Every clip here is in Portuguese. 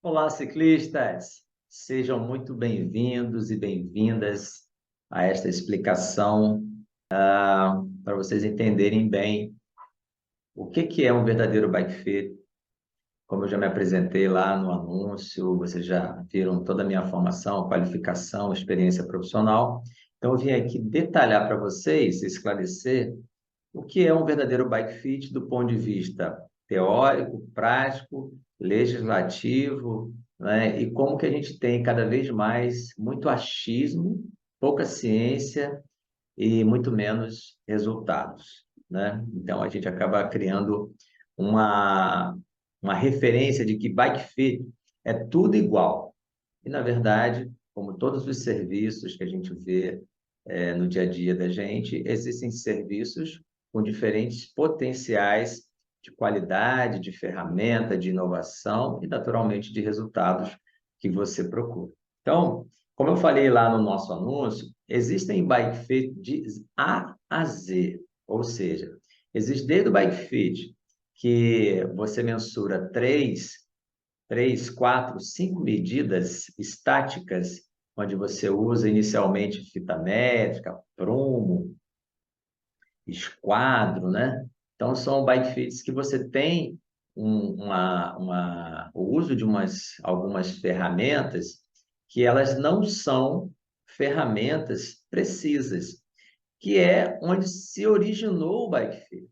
Olá, ciclistas! Sejam muito bem-vindos e bem-vindas a esta explicação para vocês entenderem bem o que é um verdadeiro bike fit. Como eu já me apresentei lá no anúncio, vocês já viram toda a minha formação, qualificação, experiência profissional. Então, eu vim aqui detalhar para vocês, esclarecer o que é um verdadeiro bike fit do ponto de vista teórico, prático, legislativo, né? E como que a gente tem cada vez mais muito achismo, pouca ciência e muito menos resultados, né? Então a gente acaba criando uma uma referência de que bike fit é tudo igual. E na verdade, como todos os serviços que a gente vê no dia a dia da gente, existem serviços com diferentes potenciais de qualidade, de ferramenta, de inovação e, naturalmente, de resultados que você procura. Então, como eu falei lá no nosso anúncio, existem bike fit de A a Z, ou seja, existe desde o bike fit que você mensura três, quatro, cinco medidas estáticas, onde você usa inicialmente fita métrica, prumo, esquadro, né? Então, são bike fits que você tem o uso de algumas ferramentas que elas não são ferramentas precisas, que é onde se originou o bike fit.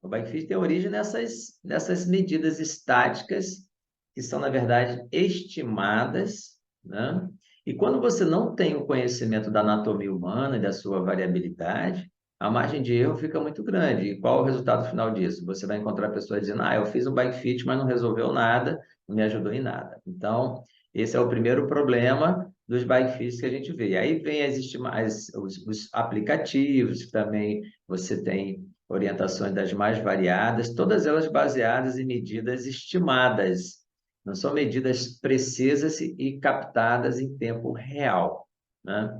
O bike fit tem origem nessas medidas estáticas, que são, na verdade, estimadas, né? E quando você não tem o conhecimento da anatomia humana e da sua variabilidade, a margem de erro fica muito grande. E qual o resultado final disso? Você vai encontrar pessoas dizendo, eu fiz um bike fit, mas não resolveu nada, não me ajudou em nada. Então, esse é o primeiro problema dos bike fits que a gente vê. E aí vem os aplicativos, que também você tem orientações das mais variadas, todas elas baseadas em medidas estimadas, não são medidas precisas e captadas em tempo real, né?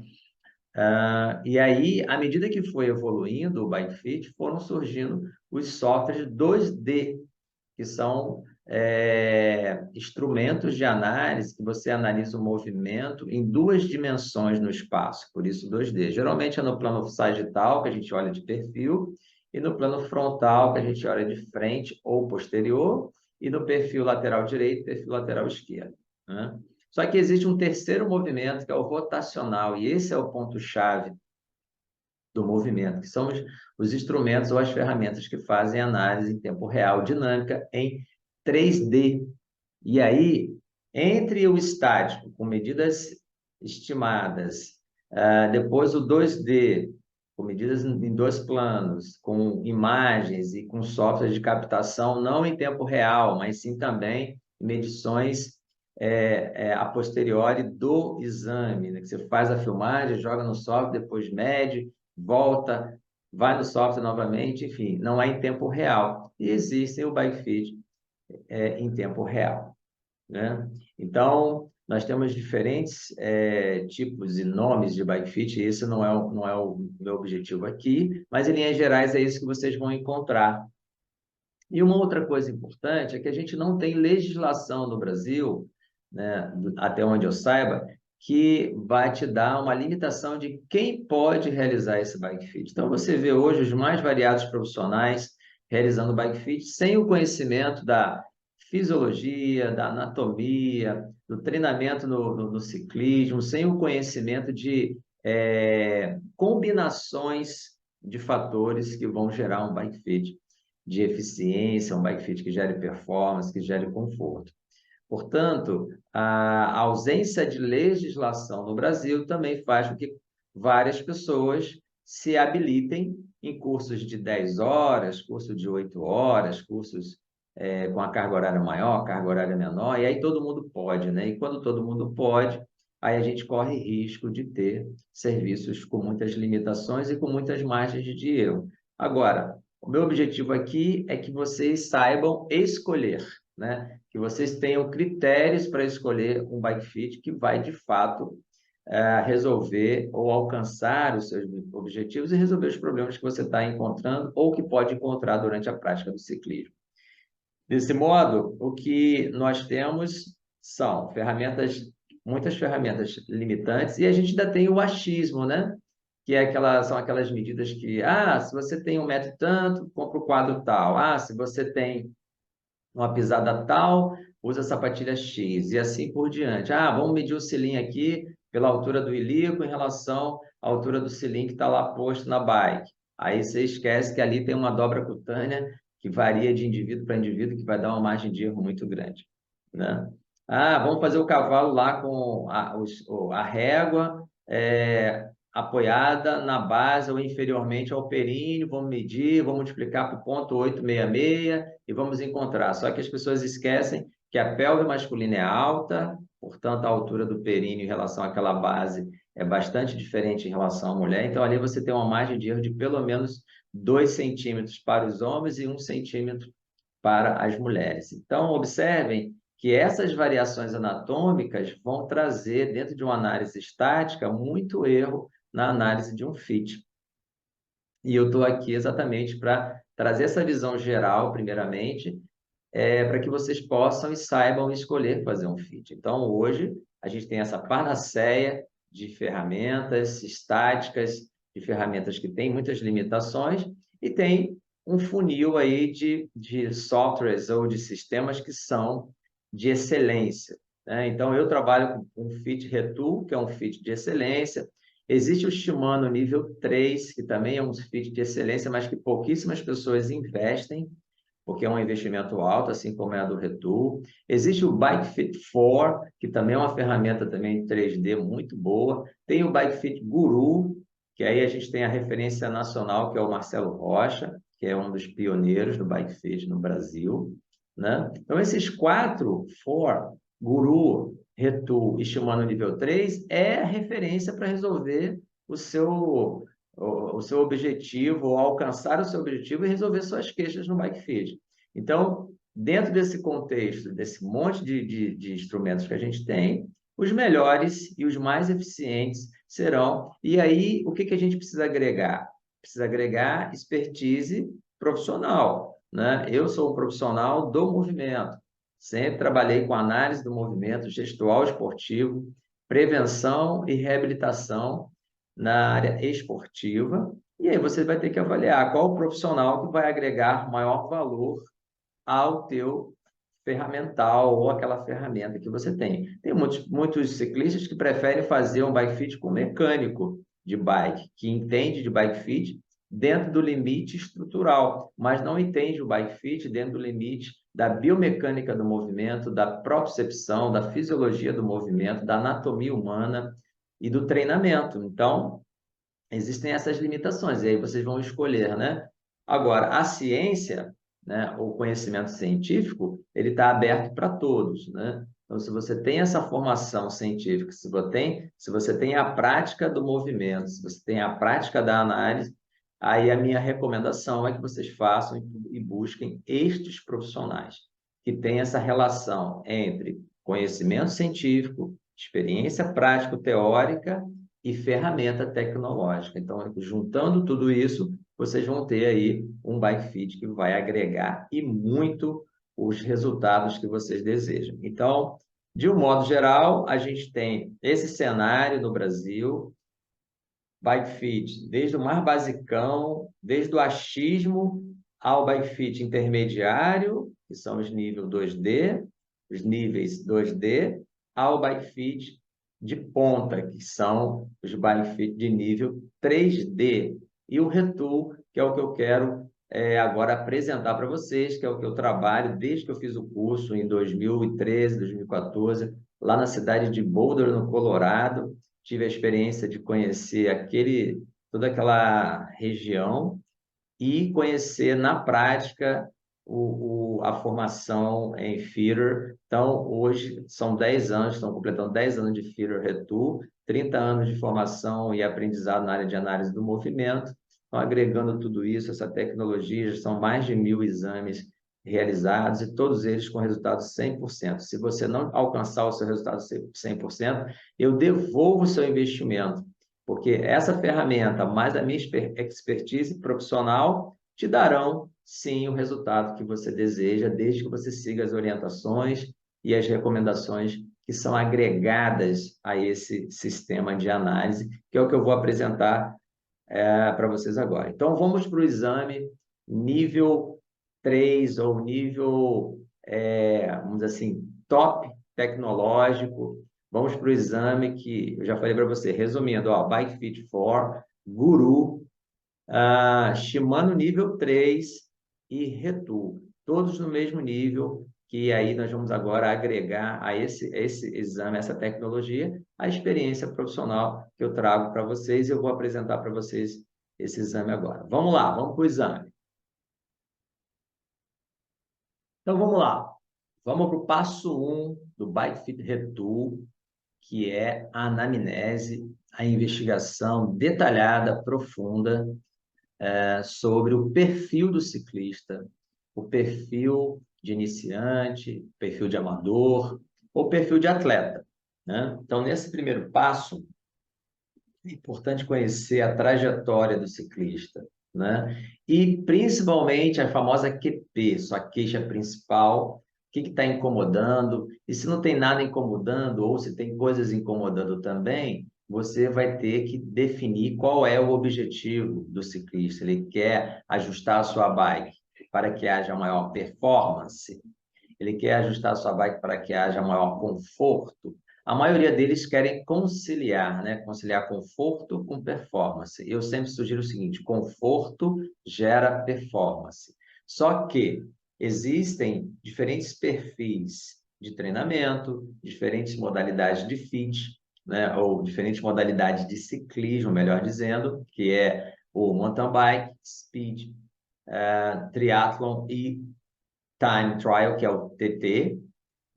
E aí, à medida que foi evoluindo o Bike Fit, foram surgindo os softwares 2D, que são instrumentos de análise que você analisa o movimento em duas dimensões no espaço, por isso 2D. Geralmente é no plano sagital, que a gente olha de perfil, e no plano frontal, que a gente olha de frente ou posterior, e no perfil lateral direito, perfil lateral esquerdo, né? Só que existe um terceiro movimento, que é o rotacional, e esse é o ponto-chave do movimento, que são os instrumentos ou as ferramentas que fazem análise em tempo real, dinâmica, em 3D. E aí, entre o estático, com medidas estimadas, depois o 2D, com medidas em dois planos, com imagens e com software de captação, não em tempo real, mas sim também medições a posteriori do exame, né? Que você faz a filmagem, joga no software, depois mede, volta, vai no software novamente, enfim, não é em tempo real. E existem o bike fit em tempo real, né? Então, nós temos diferentes tipos e nomes de bike fit, e esse não é o meu objetivo aqui, mas em linhas gerais é isso que vocês vão encontrar. E uma outra coisa importante é que a gente não tem legislação no Brasil, né, até onde eu saiba, que vai te dar uma limitação de quem pode realizar esse bike fit. Então, você vê hoje os mais variados profissionais realizando bike fit sem o conhecimento da fisiologia, da anatomia, do treinamento no ciclismo, sem o conhecimento de combinações de fatores que vão gerar um bike fit de eficiência, um bike fit que gere performance, que gere conforto. Portanto, a ausência de legislação no Brasil também faz com que várias pessoas se habilitem em cursos de 10 horas, curso de 8 horas, cursos com a carga horária maior, carga horária menor, e aí todo mundo pode, né? E quando todo mundo pode, aí a gente corre risco de ter serviços com muitas limitações e com muitas margens de erro. Agora, o meu objetivo aqui é que vocês saibam escolher, né? Que vocês tenham critérios para escolher um bike fit que vai, de fato, resolver ou alcançar os seus objetivos e resolver os problemas que você está encontrando ou que pode encontrar durante a prática do ciclismo. Desse modo, o que nós temos São ferramentas, muitas ferramentas limitantes, e a gente ainda tem o achismo, né? Que é são aquelas medidas que, se você tem 1 metro e tanto, compra o quadro tal. Se você tem uma pisada tal, usa a sapatilha X, e assim por diante. Vamos medir o selim aqui pela altura do ilíaco em relação à altura do selim que está lá posto na bike. Aí você esquece que ali tem uma dobra cutânea que varia de indivíduo para indivíduo, que vai dar uma margem de erro muito grande, né? Vamos fazer o cavalo lá com a régua apoiada na base ou inferiormente ao períneo, vamos medir, vamos multiplicar por 0,866 e vamos encontrar. Só que as pessoas esquecem que a pelve masculina é alta, portanto, a altura do períneo em relação àquela base é bastante diferente em relação à mulher. Então, ali você tem uma margem de erro de pelo menos 2 centímetros para os homens e 1 centímetro para as mulheres. Então, observem que essas variações anatômicas vão trazer, dentro de uma análise estática, muito erro na análise de um fit. E eu estou aqui exatamente para trazer essa visão geral, primeiramente, para que vocês possam e saibam escolher fazer um fit. Então, hoje, a gente tem essa panaceia de ferramentas estáticas, de ferramentas que têm muitas limitações, e tem um funil aí de softwares ou de sistemas que são de excelência, né? Então, eu trabalho com um Fit Retool, que é um fit de excelência. Existe o Shimano nível 3, que também é um fit de excelência, mas que pouquíssimas pessoas investem, porque é um investimento alto, assim como é a do Retool. Existe o Bike Fit 4, que também é uma ferramenta também 3D muito boa. Tem o Bike Fit Guru, que aí a gente tem a referência nacional, que é o Marcelo Rocha, que é um dos pioneiros do Bike Fit no Brasil, né? Então, esses 4, Guru, Retool e Shimano nível 3, é a referência para resolver o seu objetivo, ou alcançar o seu objetivo e resolver suas queixas no bike fit. Então, dentro desse contexto, desse monte de instrumentos que a gente tem, os melhores e os mais eficientes serão. E aí, o que a gente precisa agregar? Precisa agregar expertise profissional, né? Eu sou um profissional do movimento. Sempre trabalhei com análise do movimento gestual esportivo, prevenção e reabilitação na área esportiva, e aí você vai ter que avaliar qual o profissional que vai agregar maior valor ao teu ferramental ou aquela ferramenta que você tem. Tem muitos ciclistas que preferem fazer um bike fit com mecânico de bike, que entende de bike fit dentro do limite estrutural, mas não entende o bike fit dentro do limite da biomecânica do movimento, da propriocepção, da fisiologia do movimento, da anatomia humana e do treinamento. Então, existem essas limitações, e aí vocês vão escolher, né? Agora, a ciência, né, o conhecimento científico, ele está aberto para todos, né? Então, se você tem essa formação científica, se você tem a prática do movimento, se você tem a prática da análise, aí a minha recomendação é que vocês façam e busquem estes profissionais que têm essa relação entre conhecimento científico, experiência prático-teórica e ferramenta tecnológica. Então, juntando tudo isso, vocês vão ter aí um bike fit que vai agregar e muito os resultados que vocês desejam. Então, de um modo geral, a gente tem esse cenário no Brasil, bike fit, desde o mais basicão, desde o achismo ao bike fit intermediário, que são os níveis 2D, os níveis 2D, ao bike fit de ponta, que são os bike fit de nível 3D. E o Retool, que é o que eu quero agora apresentar para vocês, que é o que eu trabalho desde que eu fiz o curso em 2013, 2014, lá na cidade de Boulder, no Colorado. Tive a experiência de conhecer toda aquela região e conhecer na prática a formação em feeder. Então, hoje são 10 anos, estão completando 10 anos de feeder Retool, 30 anos de formação e aprendizado na área de análise do movimento. Então, agregando tudo isso, essa tecnologia, são mais de 1.000 exames realizados e todos eles com resultado 100%. Se você não alcançar o seu resultado 100%, eu devolvo o seu investimento, porque essa ferramenta, mais a minha expertise profissional, te darão, sim, o resultado que você deseja, desde que você siga as orientações e as recomendações que são agregadas a esse sistema de análise, que é o que eu vou apresentar para vocês agora. Então, vamos para o exame nível 3 ou nível, vamos dizer assim, top tecnológico. Vamos para o exame que eu já falei para você, resumindo, ó, Bike Fit 4, Guru, Shimano nível 3 e Retu, todos no mesmo nível, que aí nós vamos agora agregar a esse exame, essa tecnologia, a experiência profissional que eu trago para vocês, e eu vou apresentar para vocês esse exame agora. Vamos lá, vamos para o exame. Então, vamos lá. Vamos para o passo 1 do Bike Fit Retu, que é a anamnese, a investigação detalhada, profunda, sobre o perfil do ciclista, o perfil de iniciante, perfil de amador, ou perfil de atleta, né? Então, nesse primeiro passo, é importante conhecer a trajetória do ciclista, né? E principalmente a famosa QP, sua queixa principal, o que está incomodando, e se não tem nada incomodando, ou se tem coisas incomodando também, você vai ter que definir qual é o objetivo do ciclista. Ele quer ajustar a sua bike para que haja maior performance, ele quer ajustar a sua bike para que haja maior conforto. A maioria deles querem conciliar, né? Conciliar conforto com performance. Eu sempre sugiro o seguinte: conforto gera performance. Só que existem diferentes perfis de treinamento, diferentes modalidades de fit, né? Ou diferentes modalidades de ciclismo, melhor dizendo, que é o mountain bike, speed, triathlon e time trial, que é o TT.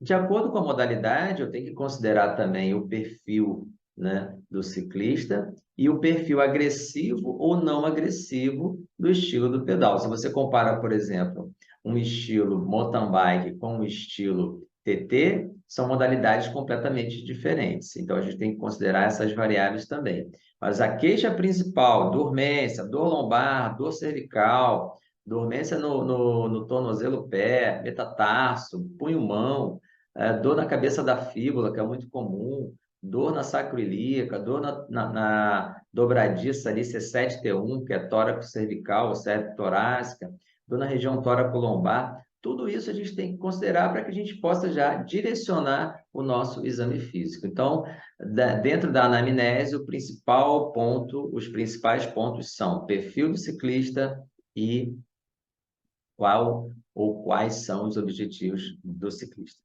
De acordo com a modalidade, eu tenho que considerar também o perfil, né, do ciclista e o perfil agressivo ou não agressivo do estilo do pedal. Se você compara, por exemplo, um estilo mountain bike com um estilo TT, são modalidades completamente diferentes. Então, a gente tem que considerar essas variáveis também. Mas a queixa principal, dormência, dor lombar, dor cervical, dormência no tornozelo pé, metatarso, punho-mão, dor na cabeça da fíbula, que é muito comum, dor na sacroiliaca, dor na dobradiça ali, C7-T1, que é tórax cervical ou torácica, dor na região tóraco-lombar. Tudo isso a gente tem que considerar para que a gente possa já direcionar o nosso exame físico. Então, dentro da anamnese, o principal ponto, os principais pontos são perfil do ciclista e qual ou quais são os objetivos do ciclista.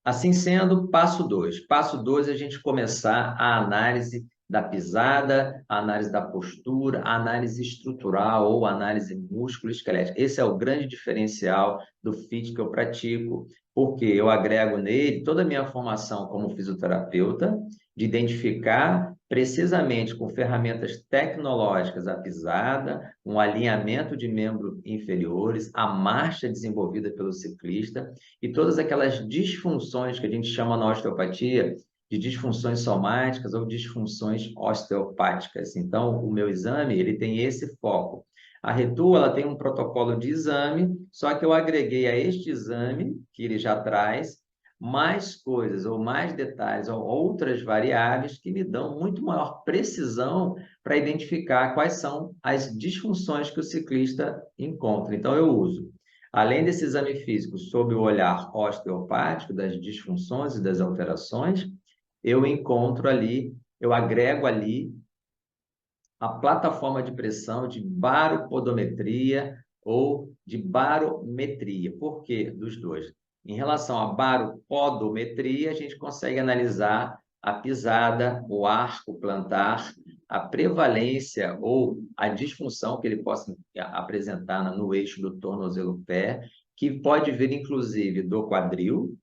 Assim sendo, passo 2. Passo 2 é a gente começar a análise da pisada, a análise da postura, a análise estrutural ou análise músculo-esquelética. Esse é o grande diferencial do fit que eu pratico, porque eu agrego nele toda a minha formação como fisioterapeuta, de identificar precisamente com ferramentas tecnológicas a pisada, um alinhamento de membros inferiores, a marcha desenvolvida pelo ciclista, e todas aquelas disfunções que a gente chama na osteopatia de disfunções somáticas ou disfunções osteopáticas. Então, o meu exame, ele tem esse foco. A Retu, ela tem um protocolo de exame, só que eu agreguei a este exame, que ele já traz, mais coisas ou mais detalhes ou outras variáveis que me dão muito maior precisão para identificar quais são as disfunções que o ciclista encontra. Então, eu uso, além desse exame físico, sob o olhar osteopático, das disfunções e das alterações, eu encontro ali, eu agrego ali a plataforma de pressão de baropodometria ou de barometria. Por quê dos dois? Em relação à baropodometria, a gente consegue analisar a pisada, o arco plantar, a prevalência ou a disfunção que ele possa apresentar no eixo do tornozelo-pé, que pode vir, inclusive, do quadril,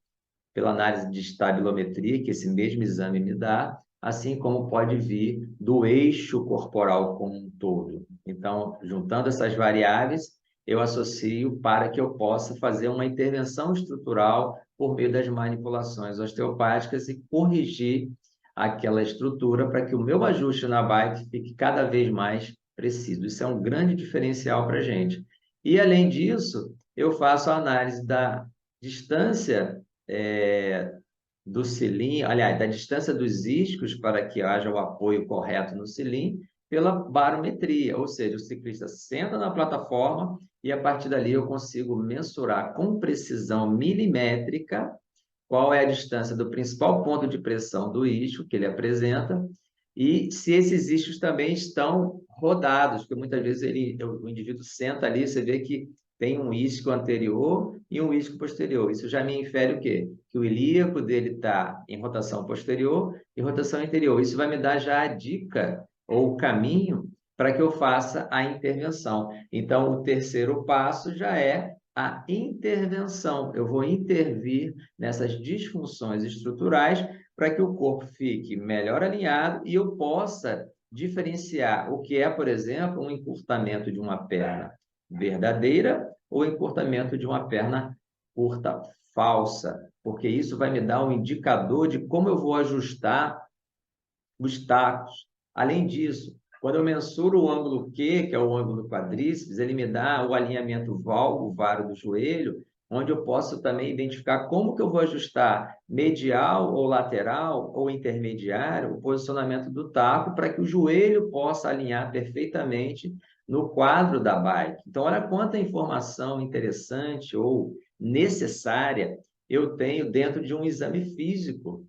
pela análise de estabilometria, que esse mesmo exame me dá, assim como pode vir do eixo corporal como um todo. Então, juntando essas variáveis, eu associo para que eu possa fazer uma intervenção estrutural por meio das manipulações osteopáticas e corrigir aquela estrutura para que o meu ajuste na bike fique cada vez mais preciso. Isso é um grande diferencial para a gente. E, além disso, eu faço a análise da distância do cilim, aliás, da distância dos iscos para que haja o apoio correto no cilim pela barometria, ou seja, o ciclista senta na plataforma e a partir dali eu consigo mensurar com precisão milimétrica qual é a distância do principal ponto de pressão do isco que ele apresenta e se esses iscos também estão rodados, porque muitas vezes o indivíduo senta ali, você vê que tem um isco anterior e um isco posterior. Isso já me infere o quê? Que o ilíaco dele está em rotação posterior e rotação anterior. Isso vai me dar já a dica ou o caminho para que eu faça a intervenção. Então, o terceiro passo já é a intervenção. Eu vou intervir nessas disfunções estruturais para que o corpo fique melhor alinhado e eu possa diferenciar o que é, por exemplo, um encurtamento de uma perna verdadeira ou encurtamento de uma perna curta falsa, porque isso vai me dar um indicador de como eu vou ajustar os tacos. Além disso, quando eu mensuro o ângulo Q, que é o ângulo do quadríceps, ele me dá o alinhamento valgo-varo do joelho, onde eu posso também identificar como que eu vou ajustar medial ou lateral ou intermediário o posicionamento do taco para que o joelho possa alinhar perfeitamente no quadro da bike. Então, olha quanta informação interessante ou necessária eu tenho dentro de um exame físico,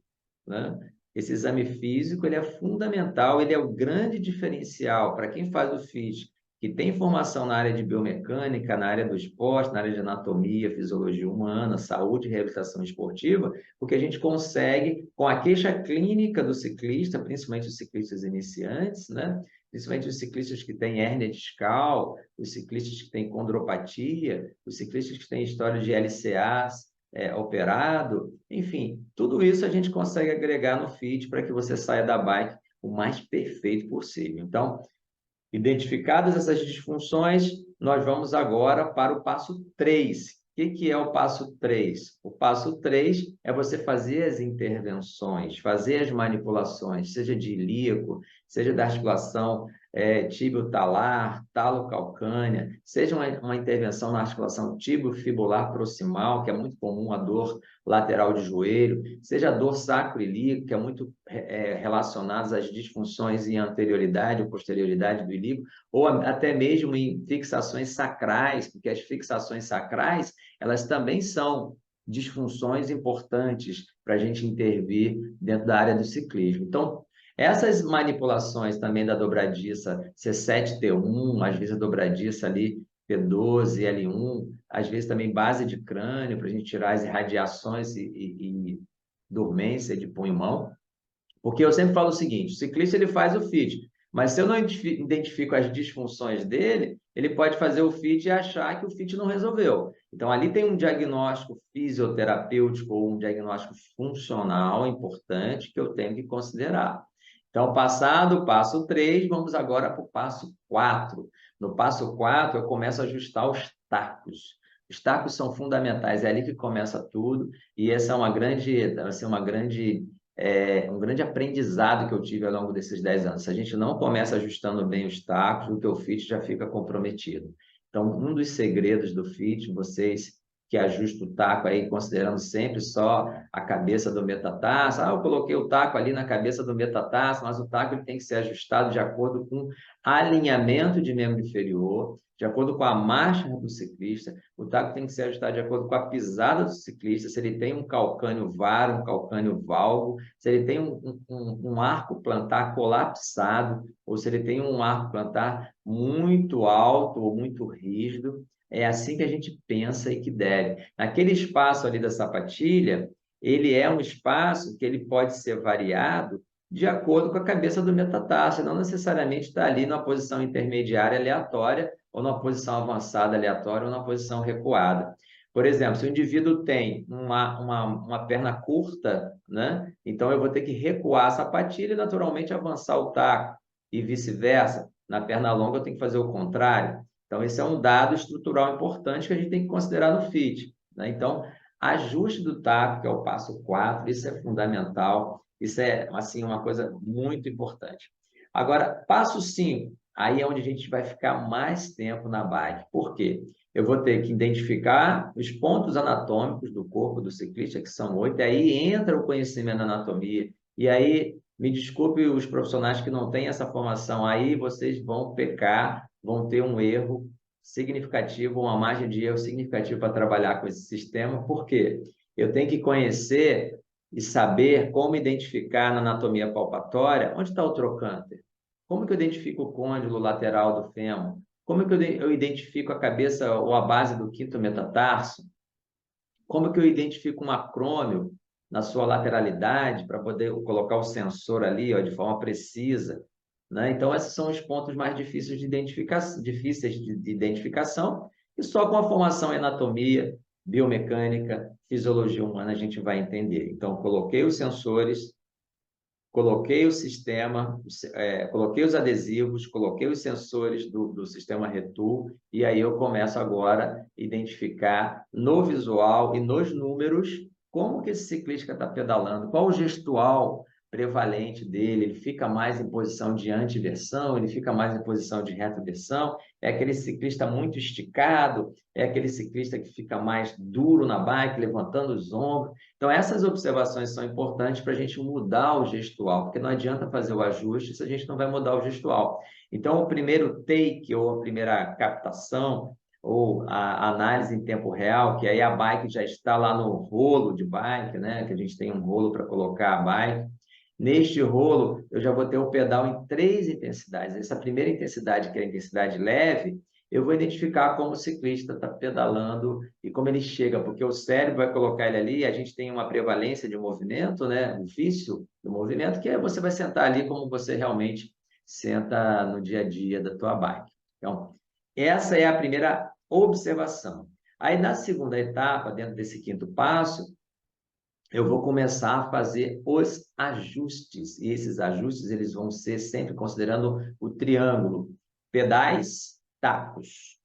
né? Esse exame físico ele é fundamental, ele é o grande diferencial para quem faz o FIT, que tem formação na área de biomecânica, na área do esporte, na área de anatomia, fisiologia humana, saúde e reabilitação esportiva, porque a gente consegue, com a queixa clínica do ciclista, principalmente os ciclistas iniciantes, né? Principalmente os ciclistas que têm hérnia discal, os ciclistas que têm condropatia, os ciclistas que têm história de LCAs, operado, enfim, tudo isso a gente consegue agregar no feed para que você saia da bike o mais perfeito possível. Então, identificadas essas disfunções, nós vamos agora para o passo 3. O que é o passo 3? O passo 3 é você fazer as intervenções, fazer as manipulações, seja de ilíaco, seja da articulação tíbio-talar, talo-calcânea, seja uma intervenção na articulação tíbio-fibular proximal, que é muito comum a dor lateral de joelho, seja a dor sacroilíaca, que é muito relacionada às disfunções em anterioridade ou posterioridade do ilíaco, ou até mesmo em fixações sacrais, porque as fixações sacrais, elas também são disfunções importantes para a gente intervir dentro da área do ciclismo. Então, essas manipulações também da dobradiça C7T1, às vezes a dobradiça ali P12, L1, às vezes também base de crânio, para a gente tirar as irradiações e dormência de pulmão. Porque eu sempre falo o seguinte, o ciclista ele faz o fit, mas se eu não identifico as disfunções dele, ele pode fazer o fit e achar que o fit não resolveu. Então, ali tem um diagnóstico fisioterapêutico ou um diagnóstico funcional importante que eu tenho que considerar. Então, passado o passo 3, vamos agora para o passo 4. No passo 4, eu começo a ajustar os tacos. Os tacos são fundamentais, é ali que começa tudo, e essa é um grande aprendizado que eu tive ao longo desses 10 anos. Se a gente não começa ajustando bem os tacos, o teu fit já fica comprometido. Então, um dos segredos do fit, vocês que ajustam o taco aí, considerando sempre só a cabeça do metatarso. Eu coloquei o taco ali na cabeça do metatarso, mas o taco ele tem que ser ajustado de acordo com alinhamento de membro inferior, de acordo com a marcha do ciclista. O taco tem que ser ajustado de acordo com a pisada do ciclista, se ele tem um calcânio varo, um calcânio valgo, se ele tem um arco plantar colapsado, ou se ele tem um arco plantar muito alto ou muito rígido. É assim que a gente pensa e que deve. Naquele espaço ali da sapatilha, ele é um espaço que ele pode ser variado de acordo com a cabeça do metatarso, não necessariamente está ali numa posição intermediária aleatória, ou numa posição avançada aleatória, ou numa posição recuada. Por exemplo, se o indivíduo tem uma perna curta, né? Então eu vou ter que recuar a sapatilha e naturalmente avançar o taco, e vice-versa. Na perna longa eu tenho que fazer o contrário. Então, esse é um dado estrutural importante que a gente tem que considerar no FIT, né? Então, ajuste do taco, que é o passo 4, isso é fundamental, isso é assim, uma coisa muito importante. Agora, passo 5, aí é onde a gente vai ficar mais tempo na bike. Por quê? eu vou ter que identificar os pontos anatômicos do corpo do ciclista, que são 8, e aí entra o conhecimento da anatomia, e aí, me desculpe os profissionais que não têm essa formação, aí vocês vão pecar, vão ter um erro significativo, uma margem de erro significativa para trabalhar com esse sistema, por quê? Eu tenho que conhecer e saber como identificar na anatomia palpatória onde está o trocânter, como que eu identifico o côndilo lateral do fêmur, como que eu identifico a cabeça ou a base do quinto metatarso? Como que eu identifico um acrômio na sua lateralidade para poder colocar o sensor ali, ó, de forma precisa, né? Então, esses são os pontos mais difíceis de identificação, e só com a formação em anatomia, biomecânica, fisiologia humana a gente vai entender. Então, coloquei os sensores, coloquei o sistema, coloquei os adesivos, coloquei os sensores do sistema Retul, e aí eu começo agora a identificar no visual e nos números como que esse ciclista está pedalando, qual o gestual prevalente dele, ele fica mais em posição de antiversão, ele fica mais em posição de retroversão, é aquele ciclista muito esticado, é aquele ciclista que fica mais duro na bike, levantando os ombros. Então, essas observações são importantes para a gente mudar o gestual, porque não adianta fazer o ajuste se a gente não vai mudar o gestual. Então, o primeiro take, ou a primeira captação, ou a análise em tempo real, que aí a bike já está lá no rolo de bike, né? Que a gente tem um rolo para colocar a bike. Neste rolo, eu já vou ter o pedal em 3 intensidades. Essa primeira intensidade, que é a intensidade leve, eu vou identificar como o ciclista está pedalando e como ele chega, porque o cérebro vai colocar ele ali, a gente tem uma prevalência de movimento, né? Um vício do movimento, que é você vai sentar ali como você realmente senta no dia a dia da tua bike. Então, essa é a primeira observação. Aí, na segunda etapa, dentro desse quinto passo, eu vou começar a fazer os ajustes. E esses ajustes eles vão ser sempre considerando o triângulo: pedais, tacos,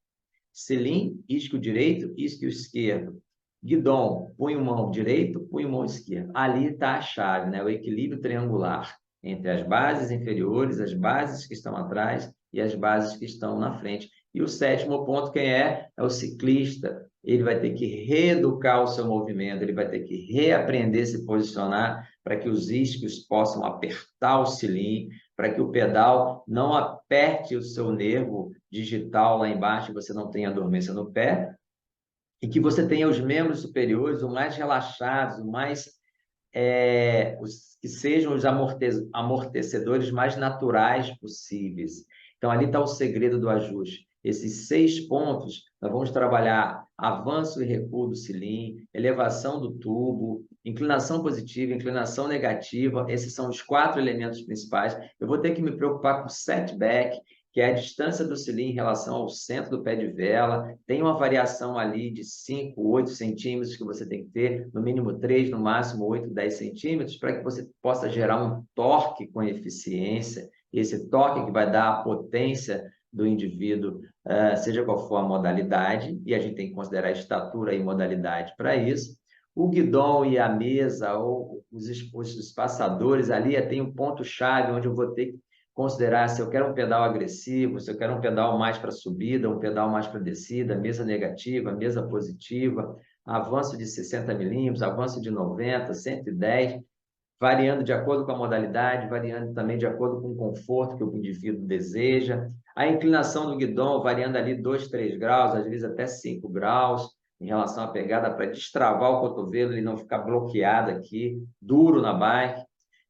selim, isquio direito, isquio esquerdo, guidão, punho-mão direito, punho-mão esquerdo. Ali está a chave, né? O equilíbrio triangular entre as bases inferiores, as bases que estão atrás e as bases que estão na frente. E o sétimo ponto, quem é? É o ciclista. Ele vai ter que reeducar o seu movimento, ele vai ter que reaprender a se posicionar para que os isquios possam apertar o selim, para que o pedal não aperte o seu nervo digital lá embaixo, você não tenha dormência no pé, e que você tenha os membros superiores o mais relaxados, o mais que sejam os amortecedores mais naturais possíveis. Então, ali está o segredo do ajuste. Esses 6 pontos, nós vamos trabalhar avanço e recuo do cilim, elevação do tubo, inclinação positiva, inclinação negativa. Esses são os 4 elementos principais. Eu vou ter que me preocupar com setback, que é a distância do cilim em relação ao centro do pé de vela. Tem uma variação ali de 5, 8 centímetros que você tem que ter, no mínimo 3, no máximo 8, 10 centímetros, para que você possa gerar um torque com eficiência. Esse torque que vai dar a potência do indivíduo, seja qual for a modalidade, e a gente tem que considerar a estatura e modalidade para isso. O guidão e a mesa, ou os espaçadores ali, tem um ponto-chave onde eu vou ter que considerar se eu quero um pedal agressivo, se eu quero um pedal mais para subida, um pedal mais para descida, mesa negativa, mesa positiva, avanço de 60 milímetros, avanço de 90, 110, variando de acordo com a modalidade, variando também de acordo com o conforto que o indivíduo deseja. A inclinação do guidão variando ali 2, 3 graus, às vezes até 5 graus, em relação à pegada, para destravar o cotovelo e não ficar bloqueado aqui, duro na bike.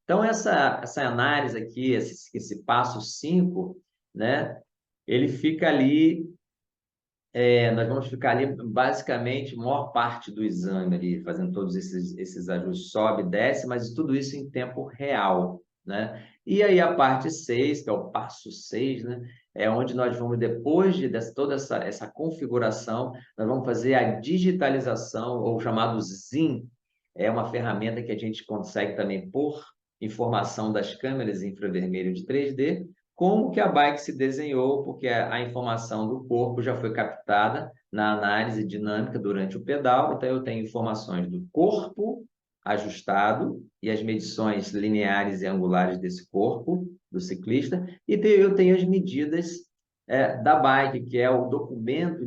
Então, essa análise aqui, esse passo 5, né, ele fica ali, nós vamos ficar ali basicamente a maior parte do exame ali, fazendo todos esses ajustes, sobe, desce, mas tudo isso em tempo real, né? E aí a parte 6, que é o passo 6, né, é onde nós vamos, depois de toda essa configuração, nós vamos fazer a digitalização, ou chamado ZIM, é uma ferramenta que a gente consegue também por informação das câmeras infravermelho de 3D, como que a bike se desenhou, porque a informação do corpo já foi captada na análise dinâmica durante o pedal, então eu tenho informações do corpo ajustado e as medições lineares e angulares desse corpo do ciclista, e eu tenho as medidas da bike, que é o documento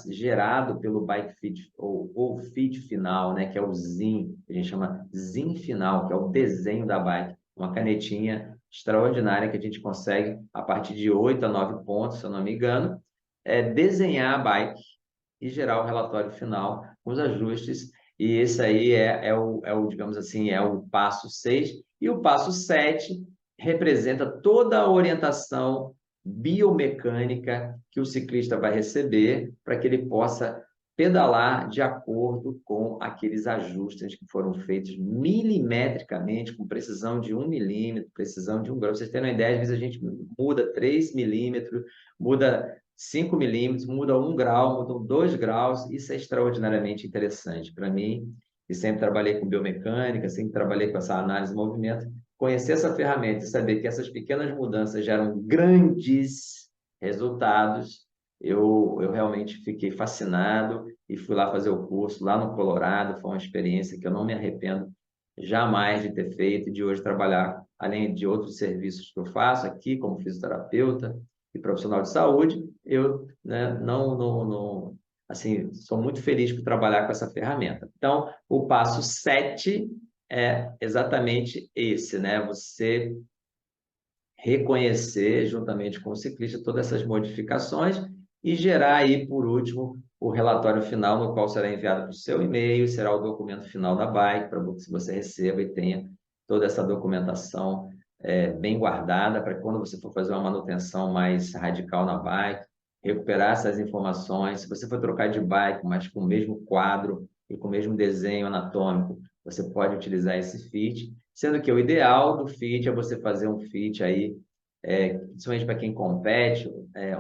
gerado pelo bike fit, ou fit final, né? Que é o ZIN, que a gente chama ZIN final, que é o desenho da bike. Uma canetinha extraordinária que a gente consegue, a partir de 8 a 9 pontos, se eu não me engano, desenhar a bike e gerar o relatório final com os ajustes. E esse aí digamos assim, é o passo 6. E o passo 7 representa toda a orientação biomecânica que o ciclista vai receber para que ele possa pedalar de acordo com aqueles ajustes que foram feitos milimetricamente, com precisão de 1 milímetro, precisão de 1 grau. Pra vocês terem uma ideia, às vezes a gente muda 3 milímetros, muda 5 milímetros, muda 1 grau, mudam 2 graus. Isso é extraordinariamente interessante para mim, que sempre trabalhei com biomecânica, sempre trabalhei com essa análise de movimento. Conhecer essa ferramenta e saber que essas pequenas mudanças geram grandes resultados, eu realmente fiquei fascinado e fui lá fazer o curso lá no Colorado. Foi uma experiência que eu não me arrependo jamais de ter feito, de hoje trabalhar, além de outros serviços que eu faço aqui, como fisioterapeuta e profissional de saúde, eu, né, não, assim, sou muito feliz por trabalhar com essa ferramenta. Então, o passo 7 é exatamente esse, né? Você reconhecer, juntamente com o ciclista, todas essas modificações e gerar aí, por último, o relatório final, no qual será enviado para o seu e-mail, será o documento final da bike, para que você receba e tenha toda essa documentação bem guardada, para quando você for fazer uma manutenção mais radical na bike, recuperar essas informações. Se você for trocar de bike, mas com o mesmo quadro e com o mesmo desenho anatômico, você pode utilizar esse fit, sendo que o ideal do fit é você fazer um fit aí, principalmente para quem compete,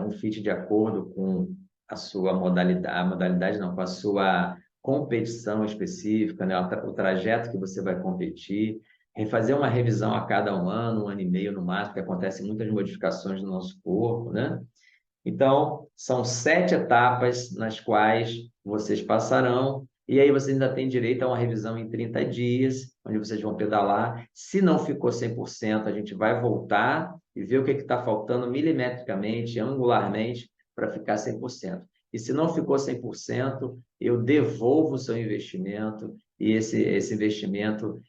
um fit de acordo com a sua modalidade não, com a sua competição específica, né? O trajeto que você vai competir, fazer uma revisão a cada 1 ano, 1 ano e meio no máximo, porque acontecem muitas modificações no nosso corpo, né? Então, são 7 etapas nas quais vocês passarão, e aí você ainda tem direito a uma revisão em 30 dias, onde vocês vão pedalar. Se não ficou 100%, a gente vai voltar e ver o que está faltando milimetricamente, angularmente, para ficar 100%. E se não ficou 100%, eu devolvo o seu investimento, e esse investimento,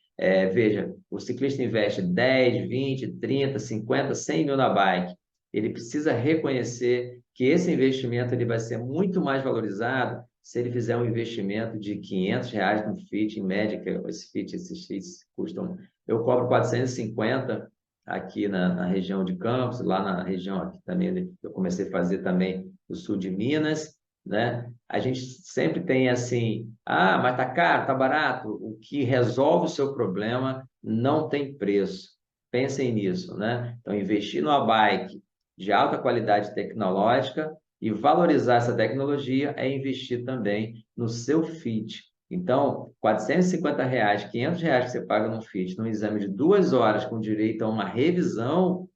veja, o ciclista investe 10, 20, 30, 50, 100 mil na bike. Ele precisa reconhecer que esse investimento ele vai ser muito mais valorizado se ele fizer um investimento de R$ 500 no fit, em média, que esses fits custam. Eu cobro 450 aqui na região de Campos, lá na região aqui também, eu comecei a fazer também no sul de Minas, né? A gente sempre tem assim, mas tá caro, tá barato. O que resolve o seu problema não tem preço. Pensem nisso, né? Então, investir numa bike de alta qualidade tecnológica e valorizar essa tecnologia é investir também no seu fit. Então, R$ 450, R$ 500 que você paga no fit, num exame de 2 horas com direito a uma revisão,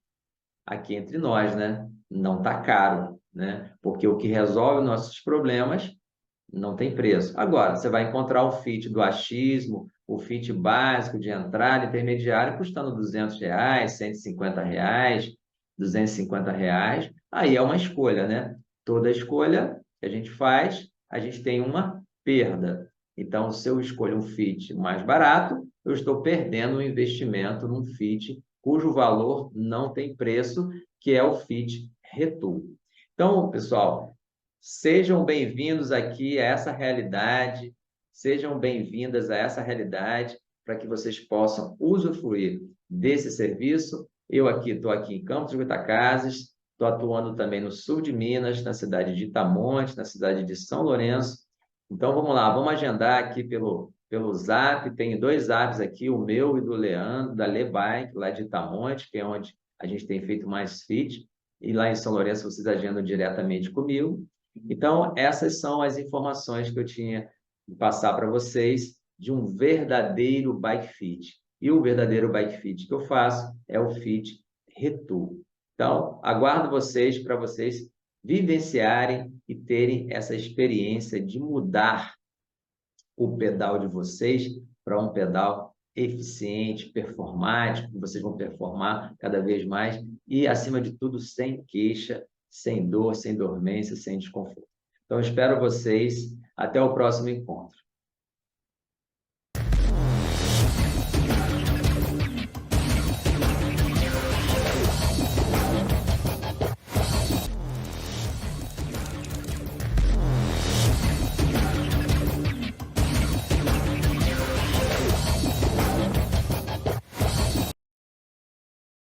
aqui entre nós, né? Não está caro, né? Porque o que resolve nossos problemas não tem preço. Agora, você vai encontrar o fit do achismo, o fit básico de entrada, intermediário, custando R$ 200, R$ 150, R$ 250. Aí é uma escolha, né? Toda escolha que a gente faz, a gente tem uma perda. Então, se eu escolho um fit mais barato, eu estou perdendo um investimento num fit cujo valor não tem preço, que é o fit Retool. Então, pessoal, sejam bem-vindos aqui a essa realidade, sejam bem-vindas a essa realidade para que vocês possam usufruir desse serviço. Eu estou aqui em Campos de Goytacazes, estou atuando também no sul de Minas, na cidade de Itamonte, na cidade de São Lourenço. Então, vamos lá, vamos agendar aqui pelo Zap. Tem 2 Zaps aqui, o meu e do Leandro, da Lebike, lá de Itamonte, que é onde a gente tem feito mais fit. E lá em São Lourenço, vocês agendam diretamente comigo. Então, essas são as informações que eu tinha de passar para vocês de um verdadeiro bike fit. E o verdadeiro bike fit que eu faço é o fit Retool. Então, aguardo vocês para vocês vivenciarem e terem essa experiência de mudar o pedal de vocês para um pedal eficiente, performático, que vocês vão performar cada vez mais e, acima de tudo, sem queixa, sem dor, sem dormência, sem desconforto. Então, espero vocês. Até o próximo encontro.